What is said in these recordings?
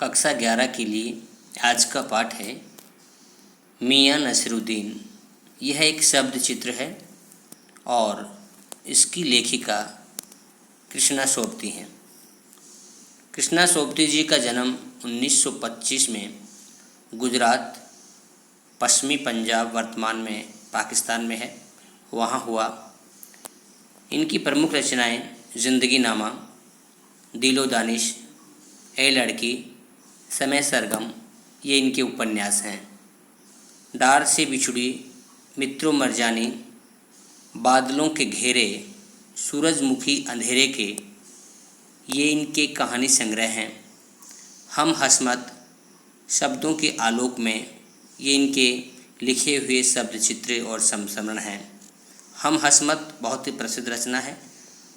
कक्षा 11 के लिए आज का पाठ है मियां नसीरुद्दीन। यह एक शब्द चित्र है और इसकी लेखिका कृष्णा सोबती हैं। कृष्णा सोबती जी का जन्म 1925 में गुजरात, पश्चिमी पंजाब वर्तमान में पाकिस्तान में है, वहाँ हुआ। इनकी प्रमुख रचनाएं ज़िंदगी नामा, दिलो दानिश, ए लड़की, समय सरगम ये इनके उपन्यास हैं। डार से बिछुड़ी, मित्रों मरजानी, बादलों के घेरे, सूरजमुखी अंधेरे के ये इनके कहानी संग्रह हैं। हम हसमत, शब्दों के आलोक में ये इनके लिखे हुए शब्द चित्र और संस्मरण हैं। हम हसमत बहुत ही प्रसिद्ध रचना है।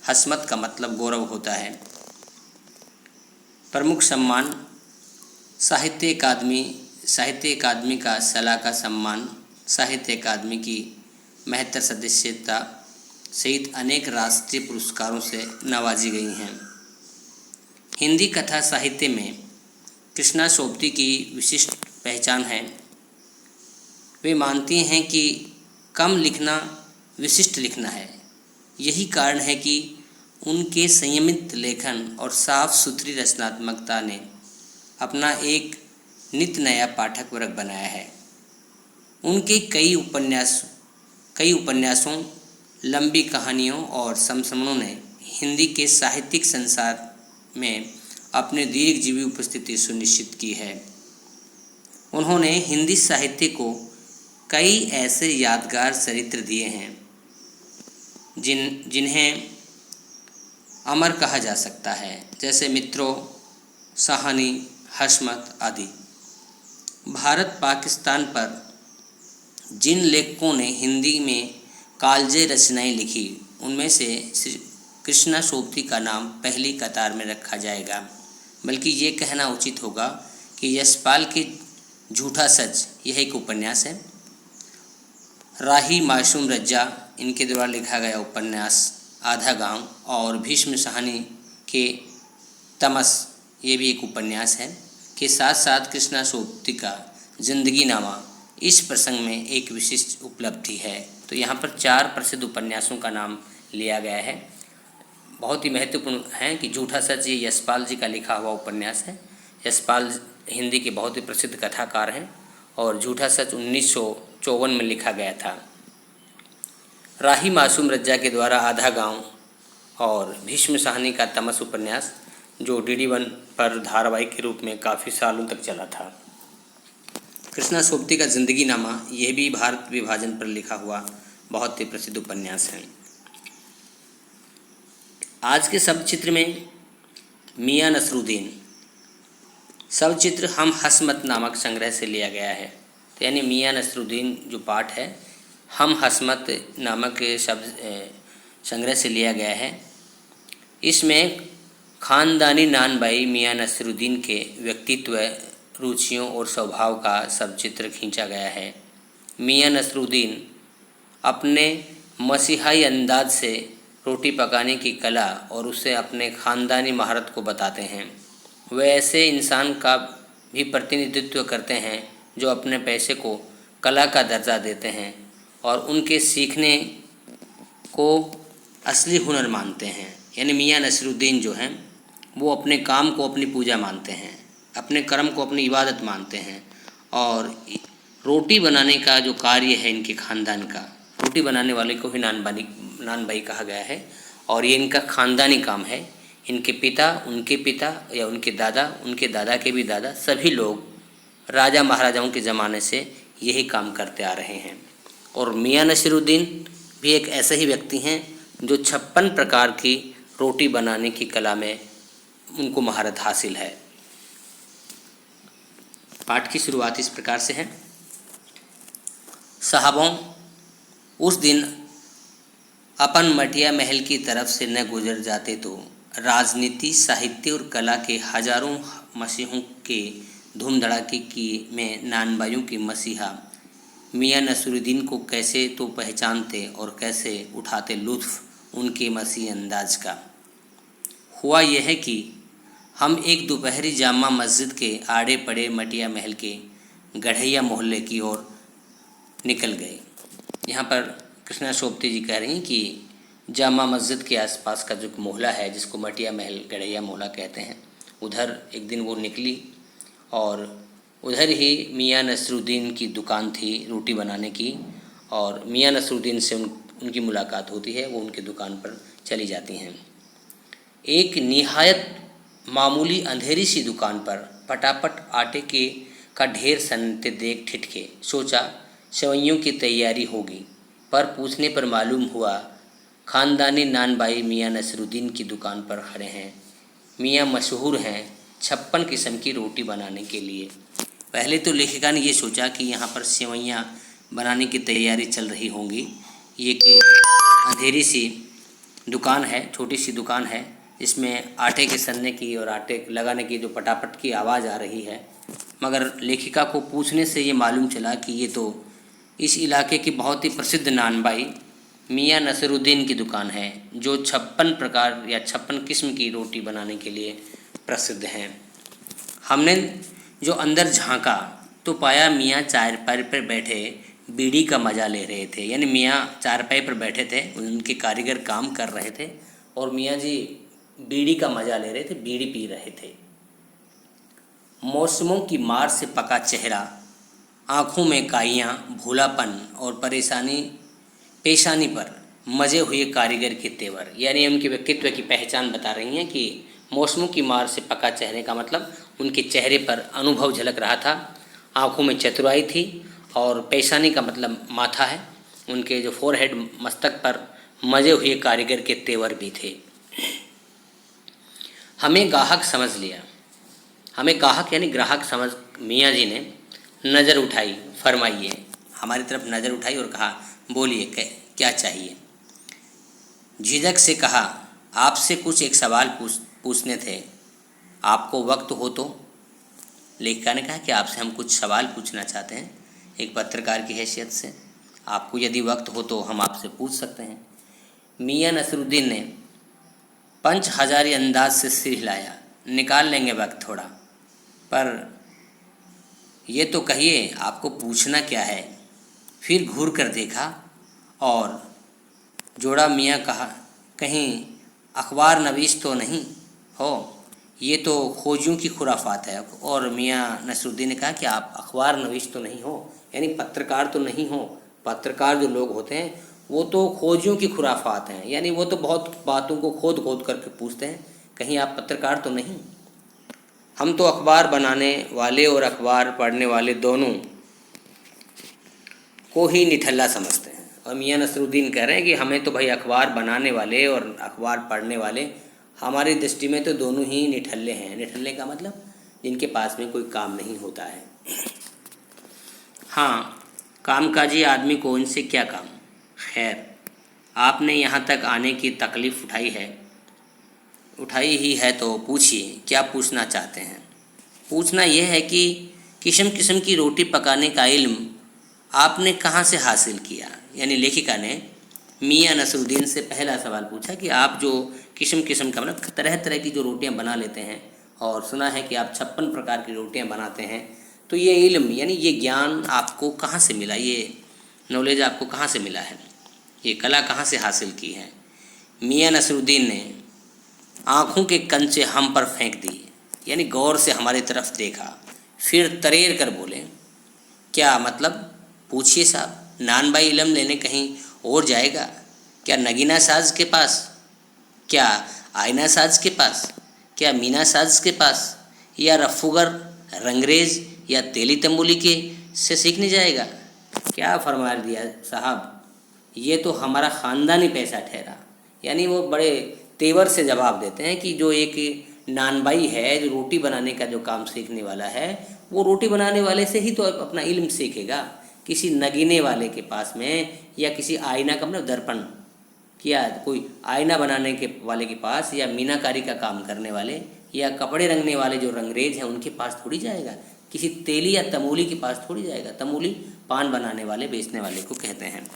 हसमत का मतलब गौरव होता है। प्रमुख सम्मान साहित्य अकादमी का सलाह का सम्मान, साहित्य अकादमी की 72 सदस्यता सहित अनेक राष्ट्रीय पुरस्कारों से नवाजी गई हैं। हिंदी कथा साहित्य में कृष्णा सोबती की विशिष्ट पहचान है। वे मानती हैं कि कम लिखना विशिष्ट लिखना है। यही कारण है कि उनके संयमित लेखन और साफ सुथरी रचनात्मकता ने अपना एक नित्य नया पाठक वर्ग बनाया है। उनके कई उपन्यासों, लंबी कहानियों और संस्मरणों ने हिंदी के साहित्यिक संसार में अपनी दीर्घजीवी उपस्थिति सुनिश्चित की है। उन्होंने हिंदी साहित्य को कई ऐसे यादगार चरित्र दिए हैं जिन्हें अमर कहा जा सकता है, जैसे मित्रों, सहानी, हसमत आदि। भारत पाकिस्तान पर जिन लेखकों ने हिंदी में कालजयी रचनाएं लिखी, उनमें से कृष्णा सोबती का नाम पहली कतार में रखा जाएगा। बल्कि ये कहना उचित होगा कि यशपाल के झूठा सच यह एक उपन्यास है। राही मासूम रज्जा इनके द्वारा लिखा गया उपन्यास आधा गांव और भीष्म सहानी के तमस ये भी एक उपन्यास है के साथ साथ कृष्णा सोबती का ज़िंदगी नामा इस प्रसंग में एक विशिष्ट उपलब्धि है। तो यहाँ पर 4 प्रसिद्ध उपन्यासों का नाम लिया गया है। बहुत ही महत्वपूर्ण है कि झूठा सच ये यशपाल जी का लिखा हुआ उपन्यास है। यशपाल हिंदी के बहुत ही प्रसिद्ध कथाकार हैं और झूठा सच 1954 में लिखा गया था। राही मासूम रज्जा के द्वारा आधा गांव और भीष्म सहानी का तमस उपन्यास जो DD1 पर धारावाहिक के रूप में काफ़ी सालों तक चला था। कृष्णा सोबती का ज़िंदगी नामा यह भी भारत विभाजन पर लिखा हुआ बहुत ही प्रसिद्ध उपन्यास है। आज के शब्द चित्र में मियां नसीरुद्दीन शब्द चित्र हम हसमत नामक संग्रह से लिया गया है। तो यानी मियां नसीरुद्दीन जो पाठ है हम हसमत नामक शब्द संग्रह से लिया गया है। इसमें ख़ानदानी नानबाई मियां नसीरुद्दीन के व्यक्तित्व, रुचियों और स्वभाव का सब चित्र खींचा गया है। मियां नसीरुद्दीन अपने मसीहाई अंदाज से रोटी पकाने की कला और उसे अपने ख़ानदानी महारत को बताते हैं। वे ऐसे इंसान का भी प्रतिनिधित्व करते हैं जो अपने पैसे को कला का दर्जा देते हैं और उनके सीखने को असली हुनर मानते हैं। यानी मियां नसीरुद्दीन जो हैं वो अपने काम को अपनी पूजा मानते हैं, अपने कर्म को अपनी इबादत मानते हैं और रोटी बनाने का जो कार्य है इनके ख़ानदान का, रोटी बनाने वाले को ही नानबाई कहा गया है और ये इनका ख़ानदानी काम है। इनके पिता, उनके पिता या उनके दादा के भी दादा, सभी लोग राजा महाराजाओं के ज़माने से यही काम करते आ रहे हैं। और मियां नसीरुद्दीन भी एक ऐसे ही व्यक्ति हैं जो 56 प्रकार की रोटी बनाने की कला में उनको महारत हासिल है। पाठ की शुरुआत इस प्रकार से है। साहबों, उस दिन अपन मटिया महल की तरफ से न गुजर जाते तो राजनीति, साहित्य और कला के हजारों मसीहों के धूम धड़ाके की में नानबाइयों के मसीहा मियां नसीरुद्दीन को कैसे तो पहचानते और कैसे उठाते लुत्फ़ उनके मसीह अंदाज का। हुआ यह है कि हम एक दोपहरी जामा मस्जिद के आड़े पड़े मटिया महल के गढ़ैया मोहल्ले की ओर निकल गए। यहाँ पर कृष्णा सोबती जी कह रही हैं कि जामा मस्जिद के आसपास का जो मोहल्ला है, जिसको मटिया महल गढ़ैया मोहल्ला कहते हैं, उधर एक दिन वो निकली और उधर ही मियाँ नसरुद्दीन की दुकान थी रोटी बनाने की, और मियाँ नसरुद्दीन से उनकी मुलाकात होती है। वो उनकी दुकान पर चली जाती हैं। एक निहायत मामूली अंधेरी सी दुकान पर पटापट आटे के का ढेर सनते देख ठिठके। सोचा सेवइयों की तैयारी होगी, पर पूछने पर मालूम हुआ ख़ानदानी नानबाई मियाँ नसरुद्दीन की दुकान पर खड़े हैं। मियाँ मशहूर हैं 56 किस्म की रोटी बनाने के लिए। पहले तो लेखिका ने ये सोचा कि यहाँ पर सेवइयाँ बनाने की तैयारी चल रही होंगी। ये कि अंधेरी सी दुकान है, छोटी सी दुकान है, इसमें आटे के सनने की और आटे लगाने की जो पटापट की आवाज़ आ रही है। मगर लेखिका को पूछने से ये मालूम चला कि ये तो इस इलाके की बहुत ही प्रसिद्ध नानबाई मियाँ नसरुद्दीन की दुकान है, जो 56 प्रकार या 56 किस्म की रोटी बनाने के लिए प्रसिद्ध हैं। हमने जो अंदर झांका तो पाया मियाँ चारपाई पर बैठे बीड़ी का मज़ा ले रहे थे। यानी मियाँ चारपाई पर बैठे थे, उनके कारीगर काम कर रहे थे और मियाँ जी बीड़ी का मज़ा ले रहे थे, बीड़ी पी रहे थे। मौसमों की मार से पका चेहरा, आँखों में काइयाँ, भूलापन और पेशानी पर मज़े हुए कारीगर के तेवर। यानी उनके व्यक्तित्व की पहचान बता रही हैं कि मौसमों की मार से पका चेहरे का मतलब उनके चेहरे पर अनुभव झलक रहा था, आँखों में चतुराई थी, और पेशानी का मतलब माथा है, उनके जो फोरहेड मस्तक पर मज़े हुए कारीगर के तेवर भी थे। हमें गाहक समझ लिया, हमें गाहक यानी ग्राहक समझ मियाँ जी ने नज़र उठाई। फरमाइए, हमारी तरफ नज़र उठाई और कहा, बोलिए क्या चाहिए। झिझक से कहा, आपसे कुछ एक सवाल पूछने थे, आपको वक्त हो तो। लेखिका ने कहा कि आपसे हम कुछ सवाल पूछना चाहते हैं एक पत्रकार की हैसियत से, आपको यदि वक्त हो तो हम आपसे पूछ सकते हैं। मियाँ नसरुद्दीन ने पंच हजारी अंदाज से सिर हिलाया, निकाल लेंगे वक्त थोड़ा, पर ये तो कहिए आपको पूछना क्या है। फिर घूर कर देखा और जोड़ा मियाँ कहा, कहीं अखबार नवीस तो नहीं हो, ये तो खोजियों की खुराफात है। और मियाँ नसरुद्दीन ने कहा कि आप अखबार नवीस तो नहीं हो, यानी पत्रकार तो नहीं हो। पत्रकार जो लोग होते हैं वो तो खोजियों की खुराफात हैं, यानी वो तो बहुत बातों को खोद खोद करके पूछते हैं, कहीं आप पत्रकार तो नहीं। हम तो अखबार बनाने वाले और अखबार पढ़ने वाले दोनों को ही निठल्ला समझते हैं। और मियाँ नसरुद्दीन कह रहे हैं कि हमें तो भाई अखबार बनाने वाले और अखबार पढ़ने वाले, हमारी दृष्टि में तो दोनों ही निठल्ले हैं। निठल्ले का मतलब जिनके पास में कोई काम नहीं होता है। हाँ, कामकाजी आदमी को इनसे क्या काम। खैर, आपने यहाँ तक आने की तकलीफ़ उठाई ही है तो पूछिए, क्या पूछना चाहते हैं। पूछना यह है कि किस्म किस्म की रोटी पकाने का इल्म आपने कहाँ से हासिल किया। यानी लेखिका ने मियाँ नसरुद्दीन से पहला सवाल पूछा कि आप जो किस्म किस्म का मतलब तरह तरह की जो रोटियां बना लेते हैं, और सुना है कि आप 56 प्रकार की रोटियां बनाते हैं, तो ये इल्म यानी ये ज्ञान आपको कहाँ से मिला, ये नॉलेज आपको कहाँ से मिला है, ये कला कहाँ से हासिल की है। मियाँ नसरुद्दीन ने आँखों के कंचे हम पर फेंक दिए, यानी गौर से हमारी तरफ देखा, फिर तरेर कर बोले, क्या मतलब, पूछिए साहब। नानबाई इल्म लेने कहीं और जाएगा क्या, नगीना साज के पास, क्या आईना साज के पास, क्या मीना साज के पास, या रफूगर रंगरेज या तेली तंबोली के से सीखने जाएगा। क्या फरमा दिया साहब, ये तो हमारा ख़ानदानी पैसा ठहरा। यानी वो बड़े तेवर से जवाब देते हैं कि जो एक नानबाई है, जो रोटी बनाने का जो काम सीखने वाला है, वो रोटी बनाने वाले से ही तो अपना इल्म सीखेगा, किसी नगीने वाले के पास में, या किसी आईना का मतलब दर्पण, या कोई आईना बनाने के वाले के पास, या मीनाकारी का काम करने वाले, या कपड़े रंगने वाले जो रंगरेज हैं उनके पास थोड़ी जाएगा, किसी तेली या तमूली के पास थोड़ी जाएगा। तमूली पान बनाने वाले बेचने वाले को कहते हैं।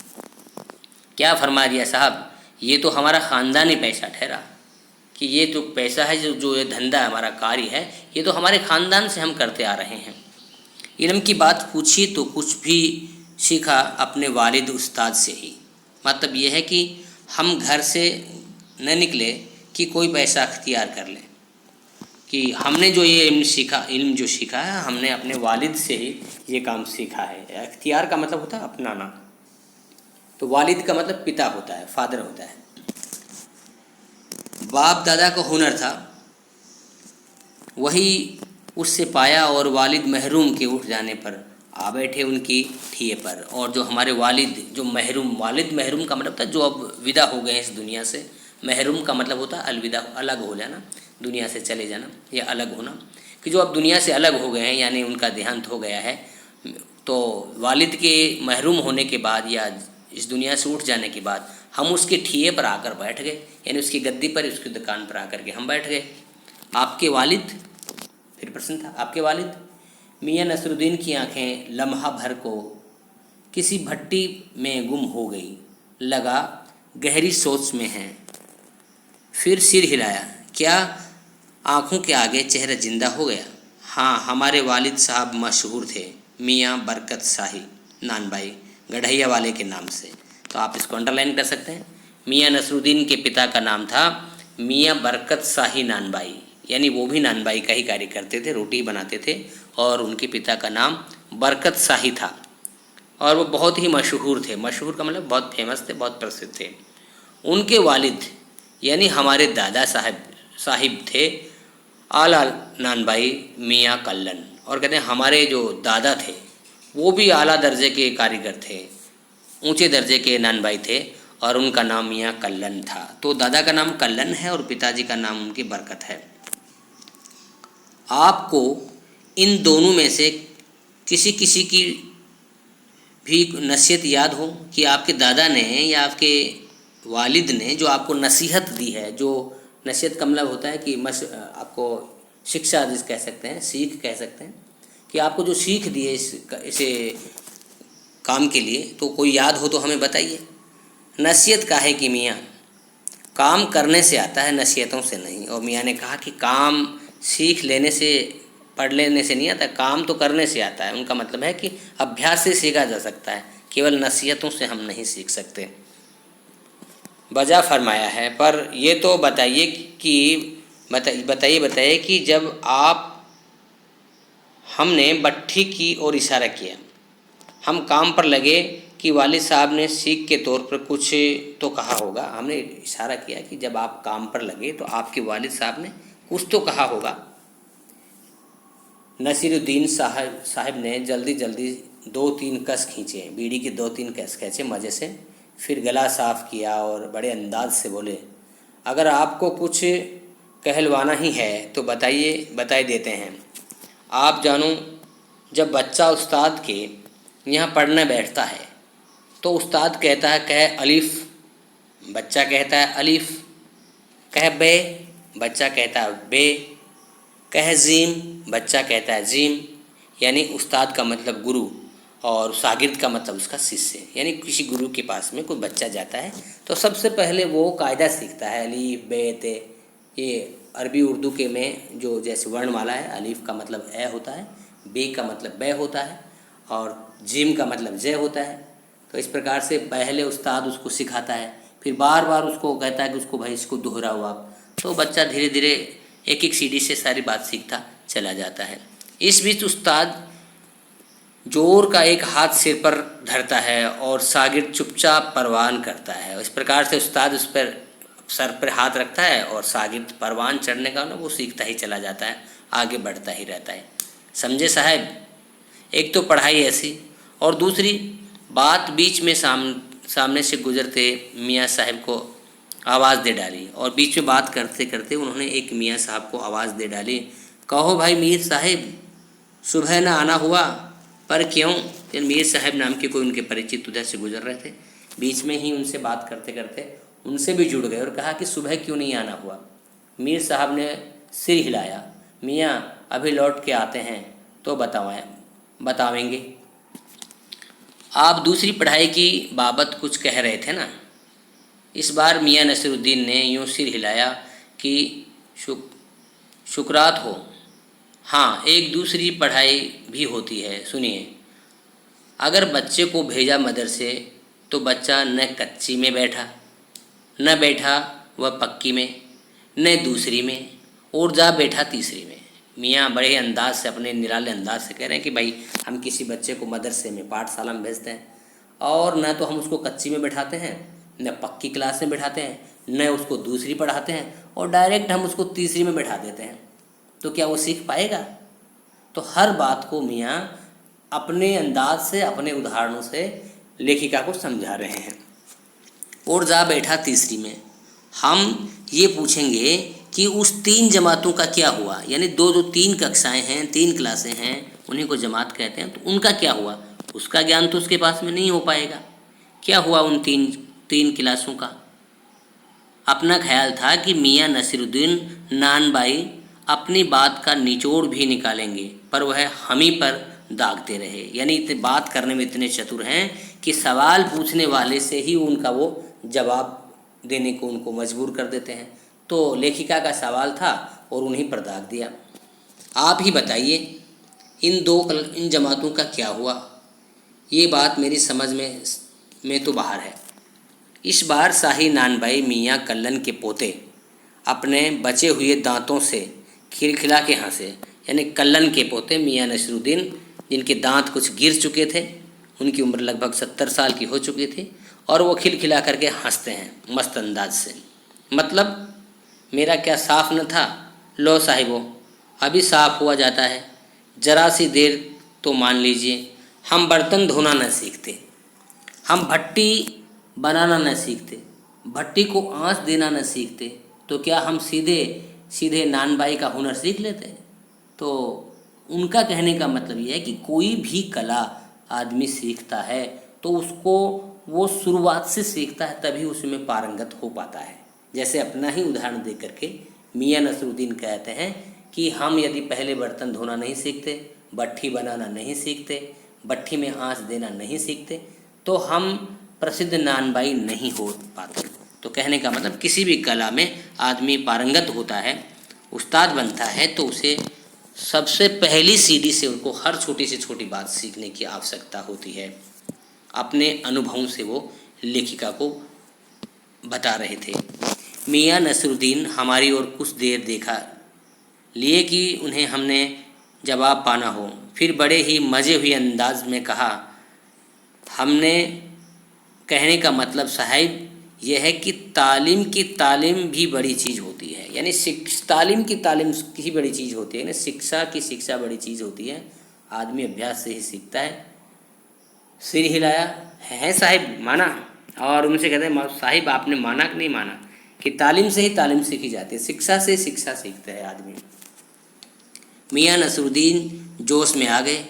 क्या फरमा दिया साहब, ये तो हमारा ख़ानदानी पैसा ठहरा। कि ये तो पैसा है, जो ये धंधा हमारा कार्य है, ये तो हमारे ख़ानदान से हम करते आ रहे हैं। इल्म की बात पूछी तो कुछ भी सीखा अपने वालिद उस्ताद से ही। मतलब ये है कि हम घर से न निकले कि कोई पैसा अख्तियार कर ले, कि हमने जो ये इल्म जो सीखा है हमने अपने वालिद से ही ये काम सीखा है। अख्तियार का मतलब होता है अपनाना, तो वालिद का मतलब पिता होता है, फादर होता है। बाप दादा का हुनर था वही उससे पाया, और वालिद महरूम के उठ जाने पर आ बैठे उनकी ठिए पर। और जो हमारे वालिद जो वालिद महरूम का मतलब था जो अब विदा हो गए हैं इस दुनिया से। महरूम का मतलब होता है अलविदा, अलग हो जाना, दुनिया से चले जाना या अलग होना, कि जो अब दुनिया से अलग हो गए हैं यानी उनका देहांत हो गया है। तो वालिद के महरूम होने के बाद या इस दुनिया से उठ जाने के बाद हम उसके ठिए पर आकर बैठ गए, यानी उसकी गद्दी पर, उसकी दुकान पर आकर के हम बैठ गए। आपके वालिद, फिर प्रश्न था, आपके वालिद? मियाँ नसरुद्दीन की आंखें लम्हा भर को किसी भट्टी में गुम हो गई, लगा गहरी सोच में हैं। फिर सिर हिलाया, क्या आँखों के आगे चेहरा जिंदा हो गया? हाँ, हमारे वालिद साहब मशहूर थे मियाँ बरकत शाही नानबाई, गढ़ैया वाले के नाम से। तो आप इसको अंडरलाइन कर सकते हैं। मियाँ नसरुद्दीन के पिता का नाम था मियाँ बरकत शाही नानबाई, यानी वो भी नानबाई का ही कार्य करते थे, रोटी बनाते थे, और उनके पिता का नाम बरकत शाही था। और वो बहुत ही मशहूर थे। मशहूर का मतलब बहुत फेमस थे, बहुत प्रसिद्ध थे। उनके वालिद यानी हमारे दादा साहिब थे आला नानबाई मियाँ कल्लन। और कहते हैं हमारे जो दादा थे वो भी आला दर्जे के कारीगर थे, ऊंचे दर्जे के नानबाई थे, और उनका नाम मियाँ कल्लन था। तो दादा का नाम कल्लन है और पिताजी का नाम उनकी बरकत है। आपको इन दोनों में से किसी किसी की भी नसीहत याद हो कि आपके दादा ने या आपके वालिद ने जो आपको नसीहत दी है, जो नसीहत का मतलब होता है कि आपको शिक्षा जिस कह सकते हैं, सीख कह सकते हैं, कि आपको जो सीख दी है इसे काम के लिए, तो कोई याद हो तो हमें बताइए। नसीहत का है कि मियाँ काम करने से आता है, नसीहतों से नहीं। और मियाँ ने कहा कि काम सीख लेने से, पढ़ लेने से नहीं आता, काम तो करने से आता है। उनका मतलब है कि अभ्यास से सीखा जा सकता है, केवल नसीहतों से हम नहीं सीख सकते। बजा फरमाया है। पर ये तो बताइए कि जब हमने भट्ठी की ओर इशारा किया, हम काम पर लगे कि वालिद साहब ने सीख के तौर पर कुछ तो कहा होगा। हमने इशारा किया कि जब आप काम पर लगे तो आपके वालिद साहब ने कुछ तो कहा होगा। नसीरुद्दीन साहब ने जल्दी 2-3 कस खींचे, बीड़ी के 2-3 कस खींचे मज़े से, फिर गला साफ़ किया और बड़े अंदाज से बोले, अगर आपको कुछ कहलवाना ही है तो बताई देते हैं। आप जानो, जब बच्चा उस्ताद के यहाँ पढ़ने बैठता है तो उस्ताद कहता है कह अलिफ, बच्चा कहता है अलिफ। कह बे, बच्चा कहता है बे। कह जीम, बच्चा कहता है जीम। यानी उस्ताद का मतलब गुरु और शागिर्द का मतलब उसका शिष्य। यानी किसी गुरु के पास में कोई बच्चा जाता है तो सबसे पहले वो कायदा सीखता है, अलीफ बे ते। ये अरबी उर्दू के में जो जैसे वर्णमाला है, अलीफ का मतलब ए होता है, बे का मतलब बे होता है, और जिम का मतलब जय होता है। तो इस प्रकार से पहले उस्ताद उसको सिखाता है, फिर बार बार उसको कहता है कि उसको भाई इसको दोहराओ आप। तो बच्चा धीरे धीरे एक एक सीढ़ी से सारी बात सीखता चला जाता है। इस बीच उस्ताद जोर का एक हाथ सिर पर धरता है और शागिर्द चुपचाप परवान करता है। इस प्रकार से उस्ताद उस पर सर पर हाथ रखता है और शागिर्द परवान चढ़ने का ना वो सीखता ही चला जाता है, आगे बढ़ता ही रहता है। समझे साहब? एक तो पढ़ाई ऐसी, और दूसरी बात बीच में सामने से गुजरते मियाँ साहब को आवाज़ दे डाली, और बीच में बात करते करते उन्होंने एक मियाँ साहब को आवाज़ दे डाली, कहो भाई मीर साहब, सुबह ना आना हुआ? पर क्यों? फिर मीर साहब नाम के कोई उनके परिचित उधर से गुजर रहे थे। बीच में ही उनसे बात करते करते उनसे भी जुड़ गए और कहा कि सुबह क्यों नहीं आना हुआ? मीर साहब ने सिर हिलाया, मियाँ अभी लौट के आते हैं तो बतावेंगे। आप दूसरी पढ़ाई की बाबत कुछ कह रहे थे ना? इस बार मियाँ नसीरुद्दीन ने यूँ सिर हिलाया कि शुक्रात हो। हाँ, एक दूसरी पढ़ाई भी होती है। सुनिए, अगर बच्चे को भेजा मदरसे तो बच्चा न कच्ची में बैठा, न बैठा वह पक्की में, न दूसरी में, और जा बैठा तीसरी में। मियाँ बड़े अंदाज से, अपने निराले अंदाज से कह रहे हैं कि भाई हम किसी बच्चे को मदरसे में, पाठशाला में भेजते हैं और न तो हम उसको कच्ची में बैठाते हैं, न पक्की क्लास में बैठाते हैं, न उसको दूसरी पढ़ाते हैं, और डायरेक्ट हम उसको तीसरी में बैठा देते हैं, तो क्या वो सीख पाएगा? तो हर बात को मियाँ अपने अंदाज से, अपने उदाहरणों से लेखिका को समझा रहे हैं। और जा बैठा तीसरी में, हम ये पूछेंगे कि उस 3 जमातों का क्या हुआ, यानी दो 3 कक्षाएं हैं, 3 क्लासें हैं, उन्हीं को जमात कहते हैं, तो उनका क्या हुआ? उसका ज्ञान तो उसके पास में नहीं हो पाएगा। क्या हुआ उन 3 क्लासों का? अपना ख्याल था कि मियाँ नसीरुद्दीन नानबाई अपनी बात का निचोड़ भी निकालेंगे, पर वह हम ही पर दागते रहे। यानी इतने बात करने में इतने चतुर हैं कि सवाल पूछने वाले से ही उनका वो जवाब देने को उनको मजबूर कर देते हैं। तो लेखिका का सवाल था और उन्हीं पर दाग दिया। आप ही बताइए, इन जमातों का क्या हुआ? ये बात मेरी समझ में तो बाहर है। इस बार शाही नानबाई मियाँ कल्लन के पोते अपने बचे हुए दांतों से खिलखिला के हंसे। यानी कल्लन के पोते मियाँ नसीरुद्दीन, जिनके दांत कुछ गिर चुके थे, उनकी उम्र लगभग 70 साल की हो चुकी थी, और वो खिलखिला करके हंसते हैं मस्त अंदाज से। मतलब मेरा क्या साफ न था? लो साहिबो, अभी साफ हुआ जाता है, जरा सी देर तो मान लीजिए। हम बर्तन धोना न सीखते, हम भट्टी बनाना न सीखते, भट्टी को आंच देना न सीखते, तो क्या हम सीधे सीधे नानबाई का हुनर सीख लेते? तो उनका कहने का मतलब यह है कि कोई भी कला आदमी सीखता है तो उसको वो शुरुआत से सीखता है, तभी उसमें पारंगत हो पाता है। जैसे अपना ही उदाहरण दे करके मियाँ नसीरुद्दीन कहते हैं कि हम यदि पहले बर्तन धोना नहीं सीखते, भट्टी बनाना नहीं सीखते, भट्टी में आंच देना नहीं सीखते, तो हम प्रसिद्ध नानबाई नहीं हो पाते। तो कहने का मतलब किसी भी कला में आदमी पारंगत होता है, उस्ताद बनता है, तो उसे सबसे पहली सीढ़ी से उनको हर छोटी से छोटी बात सीखने की आवश्यकता होती है। अपने अनुभवों से वो लेखिका को बता रहे थे। मियाँ नसीरुद्दीन हमारी ओर कुछ देर देखा लिए कि उन्हें हमने जवाब पाना हो, फिर बड़े ही मज़े हुए अंदाज में कहा, हमने कहने का मतलब साहिब यह है कि तालीम की तालीम भी बड़ी चीज़ होती है। यानी तालीम की तालीम की बड़ी चीज़ होती है, यानी शिक्षा की शिक्षा बड़ी चीज़ होती है। आदमी अभ्यास से ही सीखता है। सिर हिलाया, है साहिब, माना। और उनसे कहते हैं, साहिब आपने माना कि नहीं माना कि तालीम से ही तालीम सीखी जाती है, शिक्षा से शिक्षा सीखता है आदमी। मियाँ नसीरुद्दीन जोश में आ गए।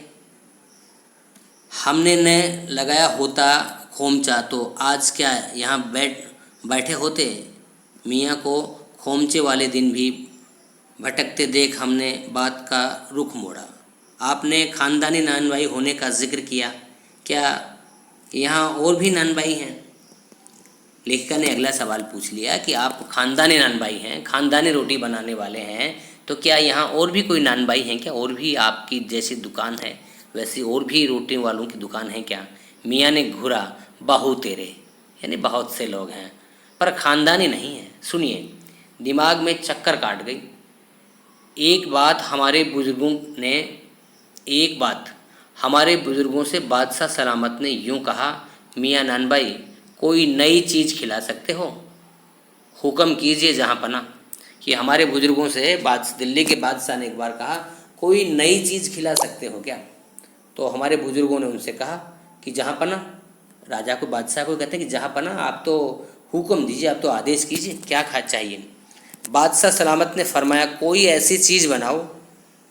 हमने न लगाया होता खोमचा तो आज क्या यहाँ बैठे होते? मियाँ को खोमचे वाले दिन भी भटकते देख हमने बात का रुख मोड़ा। आपने ख़ानदानी नानबाई होने का जिक्र किया, क्या यहाँ और भी नानबाई हैं? लेखिका ने अगला सवाल पूछ लिया कि आप ख़ानदानी नानबाई हैं, ख़ानदानी रोटी बनाने वाले हैं, तो क्या यहाँ और भी कोई नानबाई हैं क्या? और भी आपकी जैसी दुकान है वैसी और भी रोटी वालों की दुकान है क्या? मियाँ ने घूरा, बहु तेरे, यानी बहुत से लोग हैं, पर ख़ानदानी नहीं है। सुनिए, दिमाग में चक्कर काट गई। एक बात हमारे बुज़ुर्गों से बादशाह सलामत ने यूँ कहा, मियाँ नानबाई कोई नई चीज़ खिला सकते हो? हुक्म कीजिए जहाँ पना। कि हमारे बुज़ुर्गों से दिल्ली के बादशाह ने एक बार कहा, कोई नई चीज़ खिला सकते हो क्या? तो हमारे बुज़ुर्गों ने उनसे कहा कि जहाँ पना। राजा को, बादशाह को कहते हैं कि जहाँ पना, आप तो हुक्म दीजिए, आप तो आदेश कीजिए, क्या खा चाहिए? बादशाह सलामत ने फरमाया, कोई ऐसी चीज़ बनाओ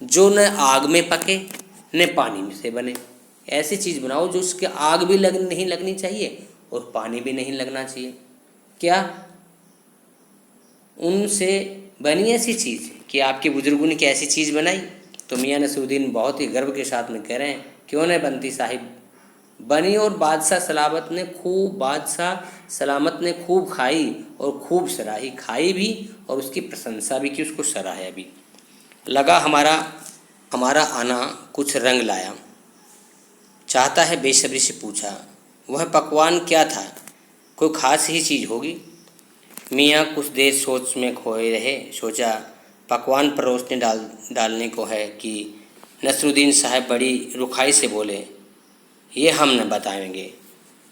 जो न आग में पके न पानी में से बने। ऐसी चीज़ बनाओ जो उसके आग भी नहीं लगनी चाहिए और पानी भी नहीं लगना चाहिए। क्या उनसे बनी ऐसी चीज़ कि आपके बुज़ुर्गों ने क्या ऐसी चीज़ बनाई? तो मियाँ नसीरुद्दीन बहुत ही गर्व के साथ में कह रहे हैं, क्यों नहीं बनती साहिब, बनी और बादशाह सलामत ने खूब खाई और खूब सराही, खाई भी और उसकी प्रशंसा भी की, उसको सराहा भी। लगा हमारा हमारा आना कुछ रंग लाया, चाहता है बेसब्री से पूछा, वह पकवान क्या था, कोई ख़ास ही चीज़ होगी। मियाँ कुछ देर सोच में खोए रहे, सोचा पकवान पर रोशनी डालने को है कि नसरुद्दीन साहब बड़ी रुखाई से बोले, ये हम न बताएंगे।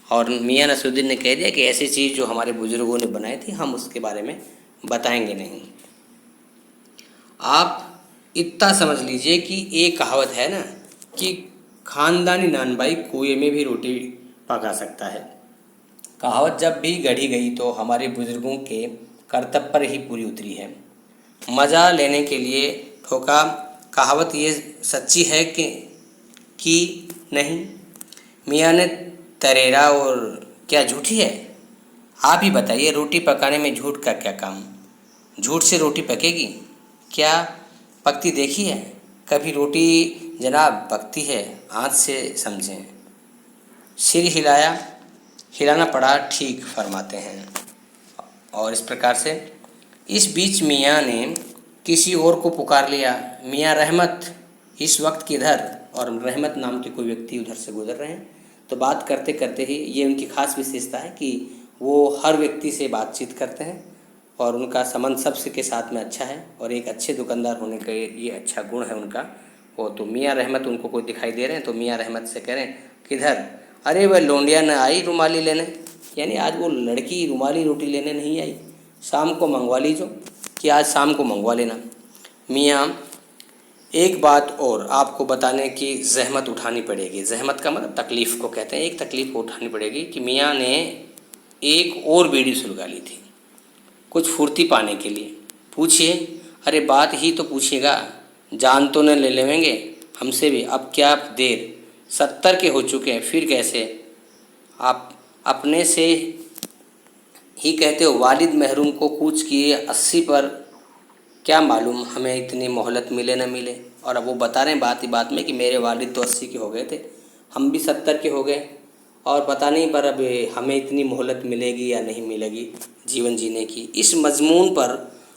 और मियाँ नसरुद्दीन ने कह दिया कि ऐसी चीज़ जो हमारे बुज़ुर्गों ने बनाई थी हम उसके बारे में बताएंगे नहीं। आप इतना समझ लीजिए कि एक कहावत है ना कि खानदानी नानबाई कुएं में भी रोटी पका सकता है। कहावत जब भी गढ़ी गई तो हमारे बुजुर्गों के कर्तव्य पर ही पूरी उतरी है। मज़ा लेने के लिए ठोका। कहावत ये सच्ची है कि नहीं? मियाँ ने तरेरा, और क्या झूठी है? आप ही बताइए, रोटी पकाने में झूठ का क्या काम? झूठ से रोटी पकेगी? क्या पकती देखी है कभी रोटी? जनाब पकती है, आँच से समझें। सिर हिलाना पड़ा, ठीक फरमाते हैं। और इस प्रकार से इस बीच मियाँ ने किसी और को पुकार लिया, मियाँ रहमत इस वक्त किधर? और रहमत नाम के कोई व्यक्ति उधर से गुजर रहे हैं। तो बात करते करते ही, ये उनकी खास विशेषता है कि वो हर व्यक्ति से बातचीत करते हैं और उनका संबंध सबसे के साथ में अच्छा है, और एक अच्छे दुकानदार होने का ये अच्छा गुण है उनका। वो तो मियाँ रहमत उनको कोई दिखाई दे रहे हैं तो मियाँ रहमत से कह रहे हैं, किधर? अरे वह लौंडिया न आई रुमाली लेने, यानी आज वो लड़की रुमाली रोटी लेने नहीं आई, शाम को मंगवा लीजो, कि आज शाम को मंगवा लेना। मियाँ एक बात और आपको बताने की जहमत उठानी पड़ेगी। जहमत का मतलब तकलीफ़ को कहते हैं। एक तकलीफ़ को उठानी पड़ेगी कि मियाँ ने एक और बीड़ी सुलगा ली थी कुछ फुर्ती पाने के लिए। पूछिए, अरे बात ही तो पूछिएगा, जान तो न ले लेंगे हमसे भी? अब क्या देर, 70 के हो चुके हैं, फिर कैसे? आप अपने से ही कहते हो वालिद महरूम को कूच किए 80 पर, क्या मालूम हमें इतनी मोहलत मिले न मिले। और अब वो बता रहे हैं बात ही बात में कि मेरे वालिद तो 80 के हो गए थे, हम भी 70 के हो गए, और पता नहीं पर अब हमें इतनी मोहलत मिलेगी या नहीं मिलेगी जीवन जीने की। इस मजमून पर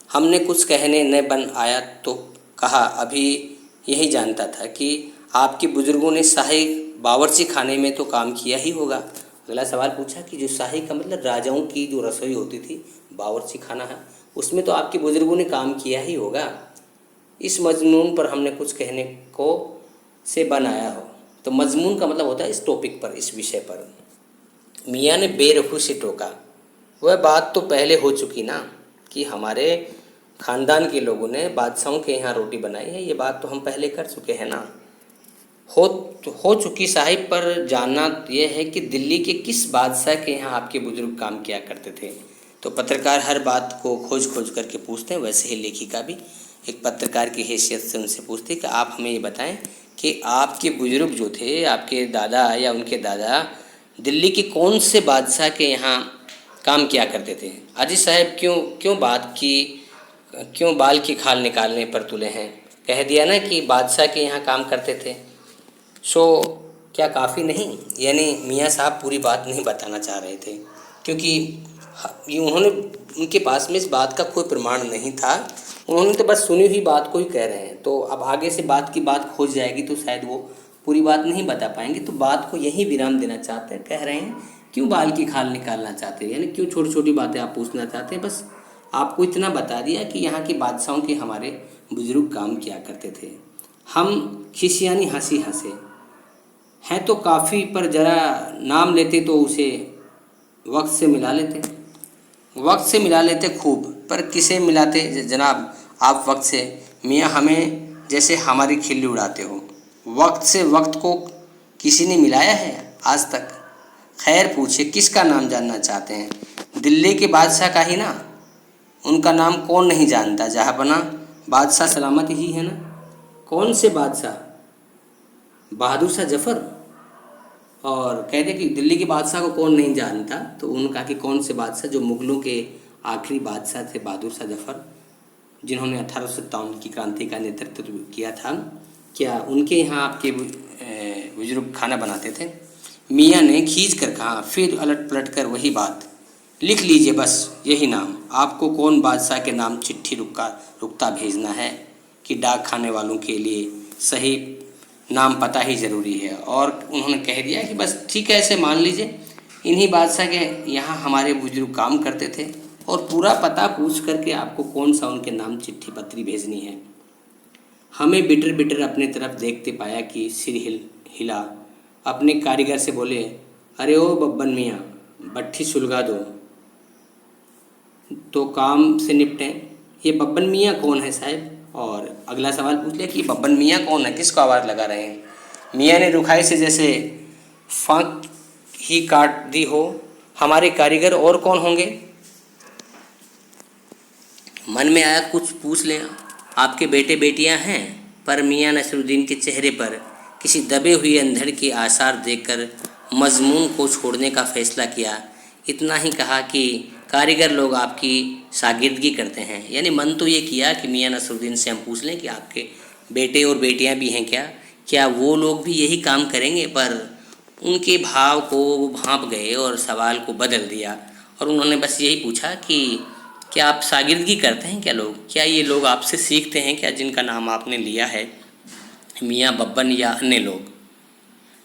हमने कुछ कहने न बन आया तो कहा, अभी यही जानता था कि आपके बुज़ुर्गों ने शाही बावर्ची खाने में तो काम किया ही होगा। अगला सवाल पूछा कि जो शाही का मतलब राजाओं की जो रसोई होती थी, बावर्ची खाना है, उसमें तो आपके बुज़ुर्गों ने काम किया ही होगा। इस मजमून पर हमने कुछ कहने को से बनाया हो। तो मजमून का मतलब होता है इस टॉपिक पर, इस विषय पर। मियाँ ने बेरखू से टोका, वह बात तो पहले हो चुकी ना कि हमारे ख़ानदान के लोगों ने बादशाहों के यहाँ रोटी बनाई है, ये बात तो हम पहले कर चुके हैं ना। हो चुकी साहिब, पर जानना यह है कि दिल्ली के किस बादशाह के यहाँ आपके बुजुर्ग काम किया करते थे। तो पत्रकार हर बात को खोज खोज करके पूछते हैं, वैसे ही लेखिका भी एक पत्रकार की हैसियत से उनसे पूछती कि आप हमें ये बताएं कि आपके बुजुर्ग जो थे, आपके दादा या उनके दादा, दिल्ली के कौन से बादशाह के यहाँ काम किया करते थे। अजीज साहब क्यों बाल की खाल निकालने पर तुले हैं? कह दिया ना कि बादशाह के यहाँ काम करते थे। सो क्या काफ़ी नहीं? यानी मियाँ साहब पूरी बात नहीं बताना चाह रहे थे, क्योंकि ये उनके पास में इस बात का कोई प्रमाण नहीं था। उन्होंने तो बस सुनी हुई बात को ही कह रहे हैं। तो अब आगे से बात की बात खोज जाएगी तो शायद वो पूरी बात नहीं बता पाएंगे। तो बात को यही विराम देना चाहते हैं, कह रहे हैं क्यों बाल की खाल निकालना चाहते हैं, यानी क्यों छोटी छोटी बातें आप पूछना चाहते हैं। बस आपको इतना बता दिया कि यहाँ के बादशाहों के हमारे बुजुर्ग काम किया करते थे। हम खिसियानी हंसी हंसे, हैं तो काफ़ी, पर ज़रा नाम लेते तो उसे वक्त से मिला लेते खूब। पर किसे मिलाते जनाब आप वक्त से? मियाँ हमें जैसे हमारी खिल्ली उड़ाते हो। वक्त से वक्त को किसी ने मिलाया है आज तक? खैर पूछे, किसका नाम जानना चाहते हैं? दिल्ली के बादशाह का ही ना। उनका नाम कौन नहीं जानता जहाँपना, बादशाह सलामत ही है ना। कौन से बादशाह? बहादुर शाह जफ़र। और कहते कि दिल्ली के बादशाह को कौन नहीं जानता, तो उन्होंने कहा कि कौन से बादशाह? जो मुग़लों के आखिरी बादशाह थे बहादुर शाह जफ़र, जिन्होंने 1857 की क्रांति का नेतृत्व किया था। क्या उनके यहाँ आपके बुजुर्ग खाना बनाते थे? मियाँ ने खींच कर कहा। फिर अलट पलट कर वही बात, लिख लीजिए बस यही नाम। आपको कौन बादशाह के नाम चिट्ठी रुकता भेजना है कि डाक खाने वालों के लिए सही नाम पता ही ज़रूरी है। और उन्होंने कह दिया कि बस ठीक है, ऐसे मान लीजिए इन्हीं बादशाह के यहाँ हमारे बुजुर्ग काम करते थे, और पूरा पता पूछ करके आपको कौन सा उनके नाम चिट्ठी पत्री भेजनी है। हमें बिटर बिटर अपने तरफ देखते पाया कि सिर हिला। अपने कारीगर से बोले, अरे ओ बब्बन मियाँ, भट्ठी सुलगा दो तो काम से निपटें। ये बब्बन मियाँ कौन है साहब? और अगला सवाल पूछ लिया कि बब्बन मियाँ कौन है, किसको आवाज़ लगा रहे हैं। मियाँ ने रुखाई से जैसे फांक ही काट दी हो, हमारे कारीगर और कौन होंगे? मन में आया कुछ पूछ लें, आपके बेटे बेटियां हैं, पर मियाँ नसरुद्दीन के चेहरे पर किसी दबे हुए अंधड़ के आसार देखकर मजमून को छोड़ने का फैसला किया। इतना ही कहा कि कारीगर लोग आपकी शागिर्दगी करते हैं। यानी मन तो ये किया कि मियाँ नसरुद्दीन से हम पूछ लें कि आपके बेटे और बेटियां भी हैं क्या वो लोग भी यही काम करेंगे, पर उनके भाव को वो भांप गए और सवाल को बदल दिया, और उन्होंने बस यही पूछा कि क्या आप शागिर्दगी करते हैं? क्या ये लोग आपसे सीखते हैं क्या, जिनका नाम आपने लिया है, मियाँ बब्बन या अन्य लोग?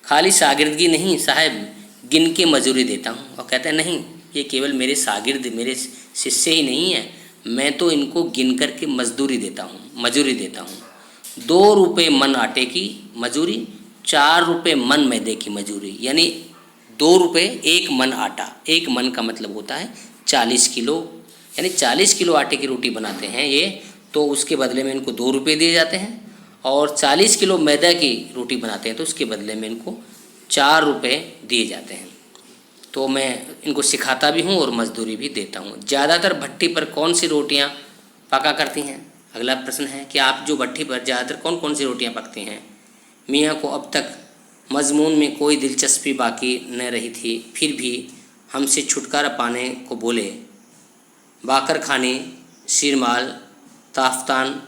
खाली शागिर्दगी नहीं साहब, गिन के मजूरी देता हूँ। और कहते हैं नहीं, ये केवल मेरे शागिर्द, मेरे शिष्य ही नहीं है, मैं तो इनको गिन कर के मजदूरी देता हूँ, मजूरी देता हूँ। 2 रुपये मन आटे की मजूरी, 4 रुपये मन मैदे की मजूरी। यानी 2 रुपये 1 मन आटा। 1 मन का मतलब होता है 40 किलो, यानी 40 किलो आटे की रोटी बनाते हैं ये, तो उसके बदले में इनको 2 रुपये दिए जाते हैं। और 40 किलो मैदा की रोटी बनाते हैं तो उसके बदले में इनको 4 रुपये दिए जाते हैं। तो मैं इनको सिखाता भी हूँ और मजदूरी भी देता हूँ। ज़्यादातर भट्टी पर कौन सी रोटियाँ पका करती हैं? अगला प्रश्न है कि आप जो भट्टी पर ज़्यादातर कौन कौन सी रोटियाँ पकती हैं? मियाँ को अब तक मजमून में कोई दिलचस्पी बाकी न रही थी, फिर भी हमसे छुटकारा पाने को बोले, बाकर खानी, शिरमाल, ताफ्तान,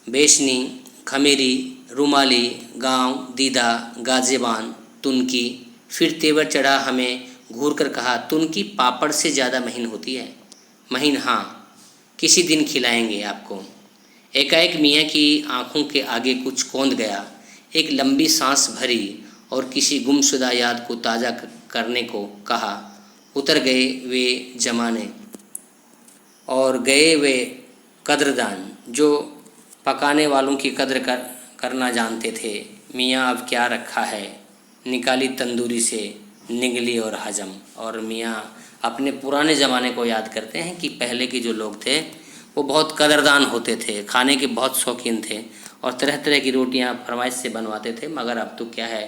बेशनी, खमेरी, रुमाली, गांव, दीदा, गाजेबान, तुनकी। फिर तेवर चढ़ा हमें घूर कर कहा, तुनकी पापड़ से ज़्यादा महीन होती है। महीन? हाँ, किसी दिन खिलाएंगे आपको। एकाएक मियाँ की आंखों के आगे कुछ कौंध गया। एक लंबी सांस भरी और किसी गुमशुदा याद को ताज़ा करने को कहा। उतर गए वे जमाने और गए वे कद्रदान जो पकाने वालों की कद्र करना जानते थे। मियाँ अब क्या रखा है, निकाली तंदूरी से निगली और हजम। और मियाँ अपने पुराने ज़माने को याद करते हैं कि पहले के जो लोग थे वो बहुत कदरदान होते थे, खाने के बहुत शौकीन थे, और तरह तरह की रोटियां फरमाइश से बनवाते थे। मगर अब तो क्या है,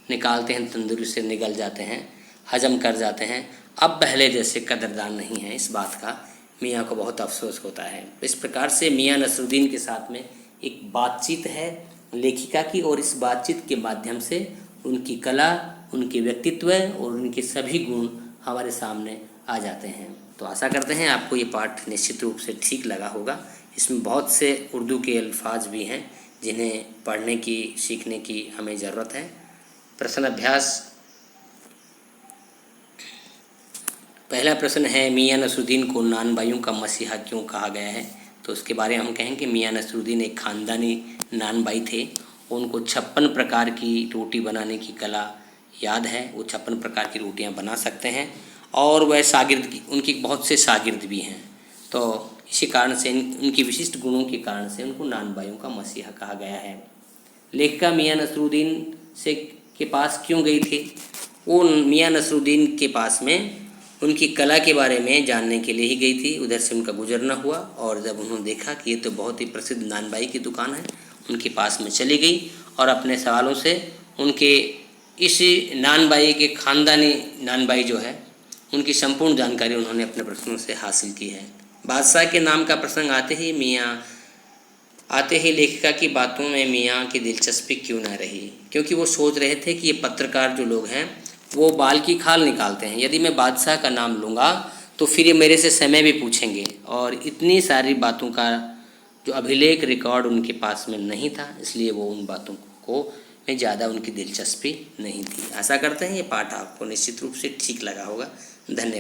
निकालते हैं तंदूरी से, निगल जाते हैं, हजम कर जाते हैं। अब पहले जैसे कदरदान नहीं है। इस बात का मियाँ को बहुत अफसोस होता है। इस प्रकार से मियाँ नसरुद्दीन के साथ में एक बातचीत है लेखिका की, और इस बातचीत के माध्यम से उनकी कला, उनके व्यक्तित्व और उनके सभी गुण हमारे सामने आ जाते हैं। तो आशा करते हैं आपको ये पाठ निश्चित रूप से ठीक लगा होगा। इसमें बहुत से उर्दू के अल्फाज भी हैं जिन्हें पढ़ने की, सीखने की हमें ज़रूरत है। प्रश्न अभ्यास। पहला प्रश्न है, मियाँ नसरुद्दीन को नानबाइयों का मसीहा क्यों कहा गया है? तो उसके बारे में हम कहें कि मियाँ नसरुद्दीन एक ख़ानदानी नानबाई थे। उनको 56 प्रकार की रोटी बनाने की कला याद है। वो 56 प्रकार की रोटियां बना सकते हैं, और वह शागिर्द, उनकी बहुत से शागिर्द भी हैं। तो इसी कारण से, उनकी विशिष्ट गुणों के कारण से उनको नानबाइयों का मसीहा कहा गया है। लेखिका मियाँ नसरुद्दीन से के पास क्यों गई थी? वो मियाँ नसरुद्दीन के पास में उनकी कला के बारे में जानने के लिए ही गई थी। उधर से उनका गुजरना हुआ, और जब उन्होंने देखा कि ये तो बहुत ही प्रसिद्ध नानबाई की दुकान है, उनके पास में चली गई और अपने सवालों से उनके इस नानबाई के ख़ानदानी नानबाई जो है उनकी संपूर्ण जानकारी उन्होंने अपने प्रश्नों से हासिल की है। बादशाह के नाम का प्रसंग आते ही लेखिका की बातों में मियाँ की दिलचस्पी क्यों न रही, क्योंकि वो सोच रहे थे कि ये पत्रकार जो लोग हैं वो बाल की खाल निकालते हैं। यदि मैं बादशाह का नाम लूँगा तो फिर ये मेरे से समय भी पूछेंगे, और इतनी सारी बातों का जो अभिलेख रिकॉर्ड उनके पास में नहीं था, इसलिए वो उन बातों को में ज़्यादा उनकी दिलचस्पी नहीं थी। आशा करते हैं ये पाठ आपको निश्चित रूप से ठीक लगा होगा। धन्यवाद।